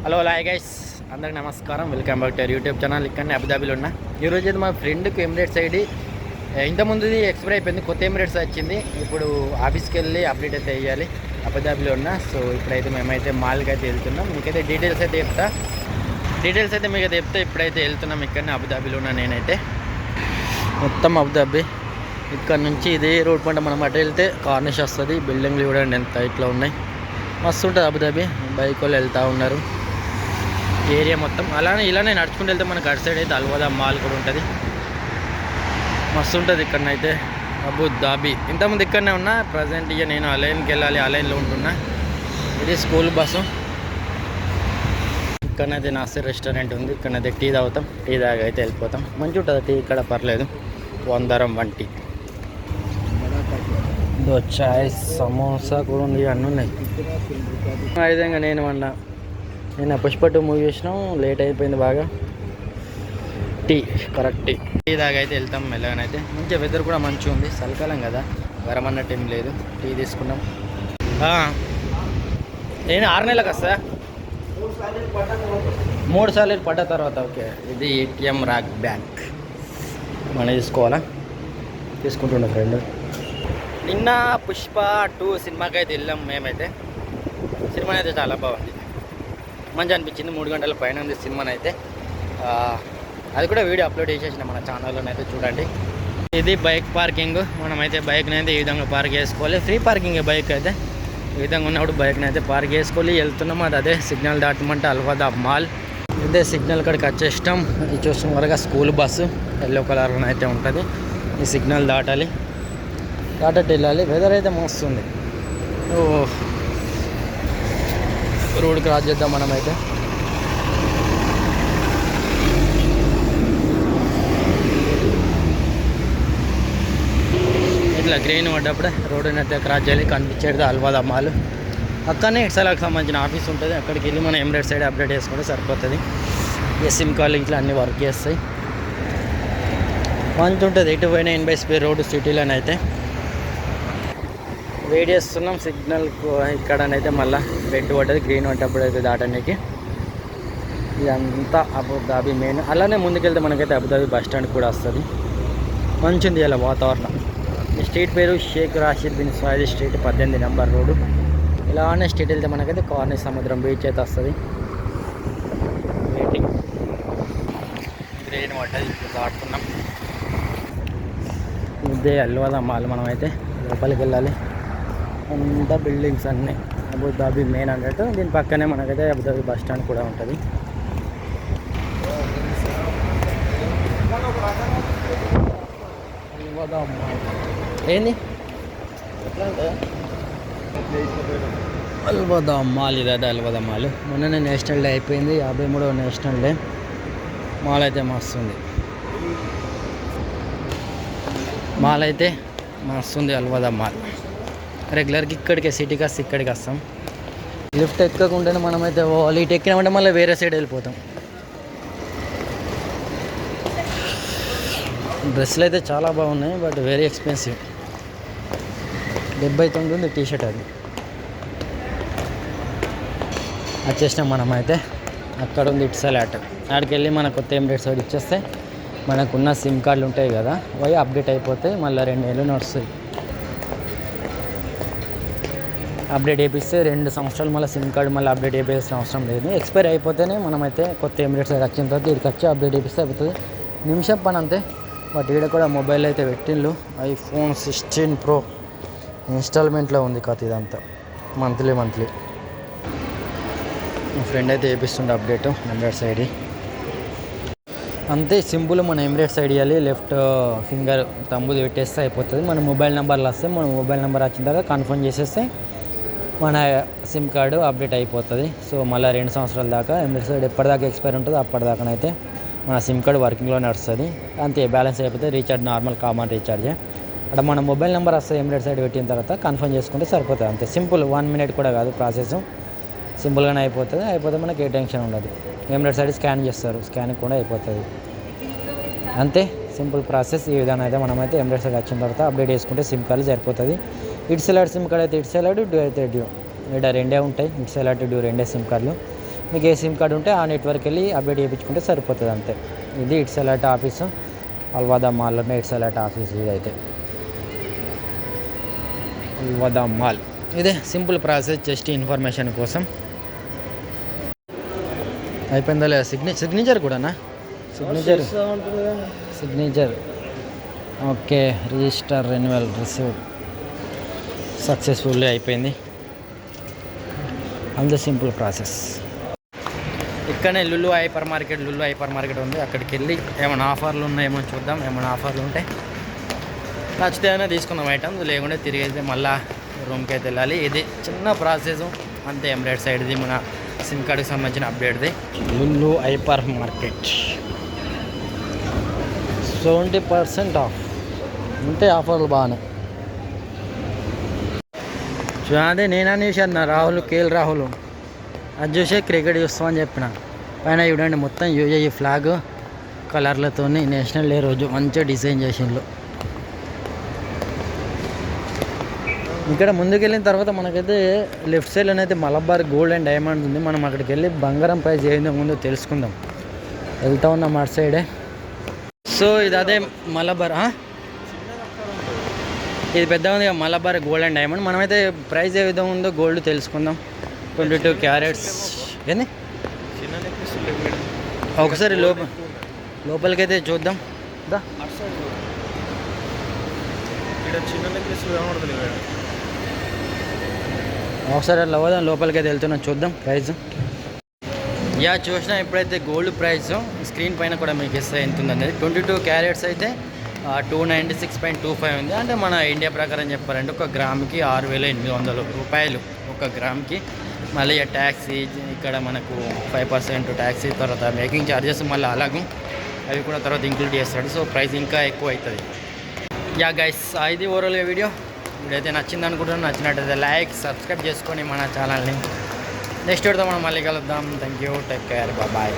Hello hi guys, అందరికి నమస్కారం. Welcome back to YouTube channel. ఇక్కడనే అబుదాబిలో ఉన్నా. ఈరోజు అయితే మా ఫ్రెండ్కి ఎమిరేట్స్ ఐడి ఇంతకుముందుది ఎక్స్పైర్ అయిపోయింది, కొత్త ఎమిరేట్స్ వచ్చింది. ఇప్పుడు ఆఫీస్కి వెళ్ళి అప్డేట్ అయితే వేయాలి. అబుదాబిలో ఉన్నా. సో ఇప్పుడైతే మేమైతే మాల్కి అయితే వెళ్తున్నాం. మీకైతే డీటెయిల్స్ అయితే చెప్తా. ఇప్పుడైతే వెళ్తున్నాం. ఇక్కడనే అబుదాబిలో ఉన్నా నేనైతే. మొత్తం అబుదాబి ఇక్కడ నుంచి ఇదే రోడ్ పంట మనం అటు వెళ్తే కార్నిష్ వస్తుంది. బిల్డింగ్లు చూడండి ఎంత ఇట్లా ఉన్నాయి. మస్తు ఉంటుంది అబుదాబి. బైక్ వాళ్ళు వెళ్తూ ఉన్నారు. ఏరియా మొత్తం ఇలానే నడుచుకుంటూ వెళ్తే మనకు అటు సైడ్ అయితే అల్వదా మాల్ కూడా ఉంటుంది. మస్తు ఉంటుంది ఇక్కడనైతే అబుదాబి. ఇంతకుముందు ఇక్కడనే ఉన్నా. ప్రజెంట్ ఇక నేను అలైన్కి వెళ్ళాలి, అలైన్లో ఉంటున్నా. ఇది స్కూల్ బస్సు. ఇక్కడనైతే నాసిర్ రెస్టారెంట్ ఉంది. ఇక్కడనైతే టీ తాగుతాం. టీ తాగి అయితే వెళ్ళిపోతాం. మంచిగా ఉంటుంది టీ ఇక్కడ, పర్లేదు. 100 దరం టీ. చాయ్, సమోసా కూడా ఉంది, అన్నీ ఉన్నాయి. ఆ విధంగా నేను పుష్ప 2 మూవీ చేసినాం. లేట్ అయిపోయింది బాగా. కరెక్ట్ టీ దాకా అయితే వెళ్తాం మెల్లగానైతే. మంచిగా వెదర్ కూడా మంచిగా ఉంది. చలికాలం కదా, గరం అన్నట్టు ఏం లేదు. టీ తీసుకున్నాం. నేను 6 నెలలకు వస్తా. 3 సార్లు పడ్డ తర్వాత ఓకే. ఇది ఏటీఎం రాక్ బ్యాంక్. మనం తీసుకోవాలా? తీసుకుంటుండే ఫ్రెండ్. నిన్న పుష్ప 2 సినిమాకి అయితే వెళ్ళాం మేమైతే. సినిమా అయితే చాలా బాగుంది, మంచి అనిపించింది. 3 గంటల పైన ఉంది సినిమానైతే. అది కూడా వీడియో అప్లోడ్ చేసేసిన మన ఛానల్లోనైతే చూడండి. ఇది బైక్ పార్కింగ్. మనమైతే బైక్ని అయితే ఈ విధంగా పార్క్ చేసుకోవాలి. ఫ్రీ పార్కింగ్ బైక్ అయితే. ఈ విధంగా ఉన్నప్పుడు బైక్ని అయితే పార్క్ చేసుకోవాలి. వెళ్తున్నాం. అదే సిగ్నల్ దాటమంటే అల్వదా మాల్. ఇదే సిగ్నల్ కాడికి వచ్చేస్తాం. ఇది చూసిన వరకు స్కూల్ బస్సు ఎల్లో కలర్లో అయితే ఉంటుంది. ఈ సిగ్నల్ దాటాలి, దాటట్టు వెళ్ళాలి. వెదర్ అయితే మస్తుంది. రోడ్ క్రాస్ చేద్దాం మనమైతే. ఇట్లా గ్రీన్ పడ్డప్పుడే రోడ్డుని అయితే క్రాస్ చేయాలి. కనిపించేది అల్వాదా మాల్. అక్కడనే ఎక్సెల్కి సంబంధించిన ఆఫీస్ ఉంటుంది. అక్కడికి వెళ్ళి మనం ఎమిరేట్స్ సైడ్ అప్డేట్ చేసుకుంటే సరిపోతుంది. సిమ్ కార్డు ఇట్లా అన్నీ వర్క్ చేస్తాయి. మంచి ఉంటుంది. ఎటు పోయినా 80 స్పీడ్ రోడ్డు సిటీలోనైతే. వెయిట్ చేస్తున్నాం సిగ్నల్ ఇక్కడనైతే. మళ్ళీ రెడ్ పడ్డది, గ్రీన్ పడ్డప్పుడు అయితే దాటడానికి. ఇదంతా అబుదాబి మెయిన్. అలానే ముందుకెళ్తే మనకైతే అబుదాబి బస్ స్టాండ్ కూడా వస్తుంది. మంచిది ఇలా వాతావరణం. ఈ స్ట్రీట్ పేరు Sheikh Rashid bin Saeed street, 18 number road. ఇలానే స్ట్రీట్ వెళ్తే మనకైతే కార్నిష్ సముద్రం బీచ్ అయితే వస్తుంది. వెయిటింగ్. గ్రీన్ పడ్డది, ఇప్పుడు దాటుతున్నాం. ఇదే అల్వాదా మాల్. మనమైతే లోపలికి వెళ్ళాలి. అంతా బిల్డింగ్స్ అన్నీ అబుదాబి మెయిన్ అన్నట్టు. దీని పక్కనే మనకైతే అబుదాబి బస్ స్టాండ్ కూడా ఉంటుంది. ఏంది అల్వదా మాల్. ఇదే అల్వదా మాల్. మొన్ననే నేషనల్ డే అయిపోయింది, 53వ నేషనల్ డే. మాల్ అయితే మస్తుంది. అల్వదా మాల్. రెగ్యులర్గా ఇక్కడికే సిటీకి వస్తే ఇక్కడికి వస్తాం. లిఫ్ట్ ఎక్కకుండానే మనమైతే పోవాలి. ఇటు ఎక్కినామంటే మళ్ళీ వేరే సైడ్ వెళ్ళిపోతాం. డ్రెస్సులు అయితే చాలా బాగున్నాయి, బట్ వెరీ ఎక్స్పెన్సివ్. 79 ఉంది టీషర్ట్. అది వచ్చేసినాం మనమైతే. అక్కడ ఉంది ఇటు సైడ్. ఆడికి వెళ్ళి మన కొత్త ఎమిరేట్స్ సైడ్ ఇచ్చేస్తే మనకున్న సిమ్ కార్డులు ఉంటాయి కదా, అవి అప్డేట్ అయిపోతాయి. మళ్ళీ 2 నెలలు నడుస్తుంది. అప్డేట్ చేపిస్తే 2 సంవత్సరాలు మళ్ళీ సిమ్ కార్డు మళ్ళీ అప్డేట్ చేయాల్సిన అవసరం లేదు. ఎక్స్పైర్ అయిపోతేనే మనమైతే కొత్త ఎమిరేట్స్ వచ్చిన తర్వాత ఇక్కడికి వచ్చి అప్డేట్ చేపిస్తే అయిపోతుంది. నిమిషం పని అంతే. బట్ ఈడ కూడా మొబైల్ అయితే పెట్టిండ్రు. iPhone 16 Pro ఇన్స్టాల్మెంట్లో ఉంది కథ. ఇదంతా మంత్లీ. మా ఫ్రెండ్ అయితే చేపిస్తుండే అప్డేట్ ఎమిరేట్స్ ఐడి. అంతే సింపుల్. మన ఎమిరేట్స్ ఐడి ఇవ్వాలి. లెఫ్ట్ ఫింగర్ తంబుది పెట్టేస్తే అయిపోతుంది. మన మొబైల్ నెంబర్లు వస్తే మన మొబైల్ నెంబర్ వచ్చిన తర్వాత కన్ఫర్మ్ చేసేస్తే మన సిమ్ కార్డు అప్డేట్ అయిపోతుంది. సో మళ్ళీ 2 సంవత్సరాల దాకా ఎమిరేట్స్ సైడ్ ఎప్పటిదాకా ఎక్స్పైర్ ఉంటుందో అప్పటిదాకానైతే మన సిమ్ కార్డు వర్కింగ్లో నడుస్తుంది. అంతే, బ్యాలెన్స్ అయిపోతే రీఛార్జ్ నార్మల్ కామన్ రీఛార్జే. అక్కడ మన మొబైల్ నెంబర్ వస్తుంది ఎమిరేట్స్ సైడ్ పెట్టిన తర్వాత కన్ఫర్మ్ చేసుకుంటే సరిపోతుంది. అంతే సింపుల్. 1 మినిట్ కూడా కాదు ప్రాసెస్. సింపుల్గానే అయిపోతే మనకి ఏ టెన్షన్ ఉండదు. ఎమిరేట్స్ సైడ్ స్కాన్ చేస్తారు, స్కానింగ్ కూడా అయిపోతుంది. అంతే సింపుల్ ప్రాసెస్. ఈ విధానం అయితే మనమైతే ఎమిరేట్స్ సైడ్ వచ్చిన తర్వాత అప్డేట్ చేసుకుంటే సిమ్ కార్డు సరిపోతుంది. ఇటు సైడ్ సిమ్ కార్డు అయితే ఇటు సైడ్, డ్యూ అయితే డ్యూ. ఇక్కడ 2 ఉంటాయి. ఇటు సైడ్ డ్యూ 2 సిమ్ కార్డులు. మీకు ఏ సిమ్ కార్డు ఉంటే ఆ నెట్వర్క్ వెళ్ళి అప్డేట్ చేయించుకుంటే సరిపోతుంది అంతే. ఇది ఇట్సెలట్ ఆఫీసు, అల్వాదా మాల్లోనే ఇట్సెలట్ ఆఫీస్ ఇదైతే. అల్వాదా మాల్ ఇదే సింపుల్ ప్రాసెస్, జస్ట్ ఇన్ఫర్మేషన్ కోసం. అయిపోయిందా లేదా? సిగ్నేచర్ కూడానా? Signature okay. Register renewal received successfully అయిపోయింది. అంత సింపుల్ ప్రాసెస్. ఇక్కడనే లులు హైపర్ మార్కెట్ ఉంది. అక్కడికి వెళ్ళి ఏమైనా ఆఫర్లు ఉన్నాయేమో చూద్దాం. ఏమైనా ఆఫర్లు ఉంటే నచ్చితే అయినా తీసుకుందాం ఐటమ్స్, లేకుంటే తిరిగి అయితే మళ్ళీ రూమ్కి అయితే వెళ్ళాలి. ఇది చిన్న ప్రాసెస్ అంతే. ఎంబ్రాయిడ్ సైడ్ది మన సిమ్ కార్డుకి సంబంధించిన అప్డేట్ది. లులు హైపర్ మార్కెట్ 70% ఆఫ్ ఉంటే ఆఫర్లు బాగానే. అదే నేనని చూశాను కేఎల్ రాహుల్ అది చూసే క్రికెట్ చూస్తామని చెప్పిన. పైన చూడండి మొత్తం యూఏఈ ఫ్లాగ్ కలర్లతో నేషనల్ డే రోజు మంచిగా డిజైన్ చేసిండ్రు. ఇక్కడ ముందుకెళ్ళిన తర్వాత మనకైతే లెఫ్ట్ సైడ్లోనే అయితే మలబార్ గోల్డ్ అండ్ డైమండ్స్ ఉంది. మనం అక్కడికి వెళ్ళి బంగారం ప్రైస్ ఏదో ముందో తెలుసుకుందాం. వెళ్తా ఉన్నాం అటు సైడే. సో ఇది అదే మలబార్, ఇది పెద్ద ఉంది మలబార్ గోల్డ్ అండ్ డైమండ్. మనమైతే ప్రైస్ ఏ విధంగా ఉందో గోల్డ్ తెలుసుకుందాం. 22 క్యారెట్స్ ఏంది. ఒకసారి లోపలికైతే చూద్దాం. ఒకసారి అట్లా పోదాం, లోపలికైతే వెళ్తున్నాం, చూద్దాం ప్రైస్. చూసినా ఎప్పుడైతే గోల్డ్ ప్రైస్ స్క్రీన్ పైన కూడా మీకు ఇస్తే ఎంత ఉంది అనేది. 22 క్యారెట్స్ అయితే 296.25 ఉంది. అంటే మన ఇండియా ప్రకారం చెప్పాలంటే ఒక గ్రామ్కి 6,800 రూపాయలు ఒక గ్రామ్కి. మళ్ళీ ట్యాక్సీ ఇక్కడ మనకు 5% ట్యాక్సీ, తర్వాత మేకింగ్ ఛార్జెస్ మళ్ళీ అలాగే అవి కూడా తర్వాత ఇంక్లూడ్ చేస్తాడు. సో ప్రైస్ ఇంకా ఎక్కువ అవుతుంది. గైస్ ఇది ఓవరాల్గా వీడియో అయితే నచ్చింది అనుకుంటున్నాను. నచ్చినట్టయితే లైక్, సబ్స్క్రైబ్ చేసుకొని మన ఛానల్ని. నెక్స్ట్ వీడియోతో మనం మళ్ళీ కలుద్దాం. Thank you, take care, bye.